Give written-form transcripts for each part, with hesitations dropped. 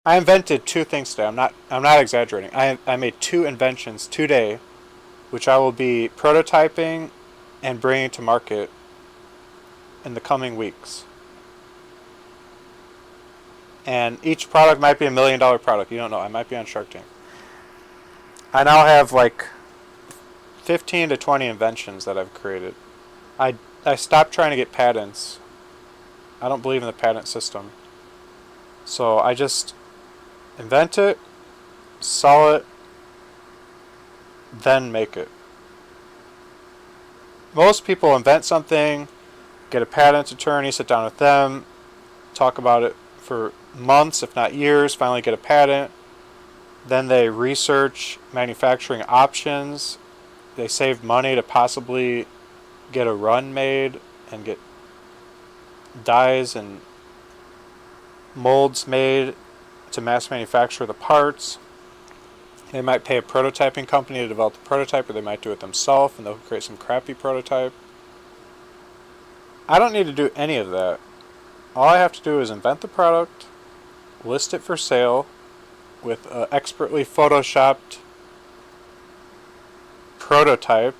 I invented two things today. I'm not exaggerating. I made two inventions today, which I will be prototyping and bringing to market in the coming weeks. And each product might be $1 million product. You don't know. I might be on Shark Tank. I now have like 15 to 20 inventions that I've created. I stopped trying to get patents. I don't believe in the patent system. So I just invent it, sell it, then make it. Most people invent something, get a patent attorney, sit down with them, talk about it for months, if not years, finally get a patent. Then they research manufacturing options. They save money to possibly get a run made and get dies and molds made to mass manufacture the parts. They might pay a prototyping company to develop the prototype, or they might do it themselves and they'll create some crappy prototype. I don't need to do any of that. All I have to do is invent the product, list it for sale with an expertly photoshopped prototype.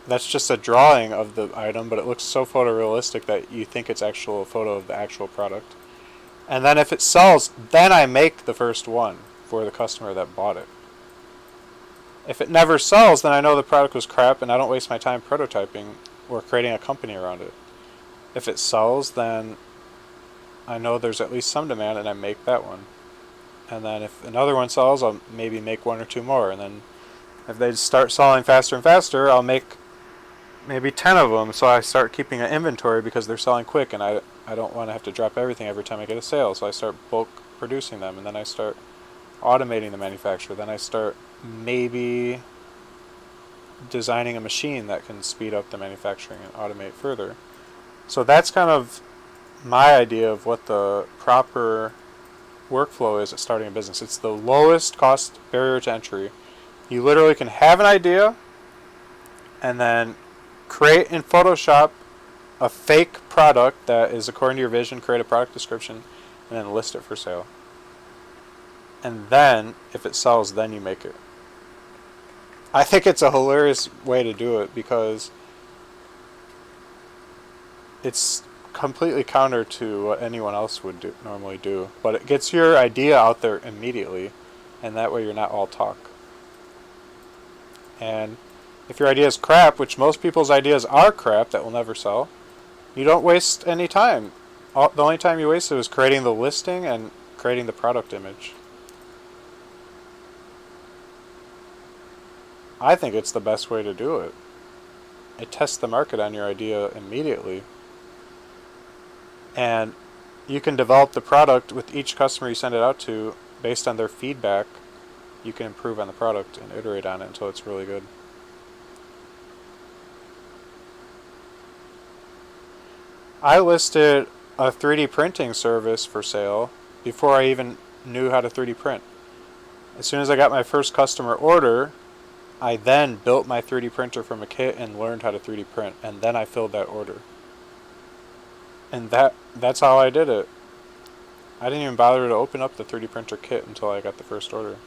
That's just a drawing of the item, but it looks so photorealistic that you think it's actual a photo of the actual product. And then if it sells, then I make the first one for the customer that bought it. If it never sells, then I know the product was crap and I don't waste my time prototyping or creating a company around it. If it sells, then I know there's at least some demand and I make that one. And then if another one sells, I'll maybe make one or two more. And then if they start selling faster and faster, I'll make maybe 10 of them. So I start keeping an inventory because they're selling quick and I don't want to have to drop everything every time I get a sale. So I start bulk producing them, and then I start automating the manufacture. Then I start maybe designing a machine that can speed up the manufacturing and automate further. So that's kind of my idea of what the proper workflow is at starting a business. It's the lowest cost barrier to entry. You literally can have an idea and then create in Photoshop a fake product that is according to your vision, create a product description, and then list it for sale. And then, if it sells, then you make it. I think it's a hilarious way to do it because it's completely counter to what anyone else would normally do. But it gets your idea out there immediately, and that way you're not all talk. And if your idea is crap, which most people's ideas are crap that will never sell, you don't waste any time. The only time you wasted was creating the listing and creating the product image. I think it's the best way to do it. It tests the market on your idea immediately. And you can develop the product with each customer you send it out to based on their feedback. You can improve on the product and iterate on it until it's really good. I listed a 3D printing service for sale before I even knew how to 3D print. As soon as I got my first customer order, I then built my 3D printer from a kit and learned how to 3D print, and then I filled that order. And that's how I did it. I didn't even bother to open up the 3D printer kit until I got the first order.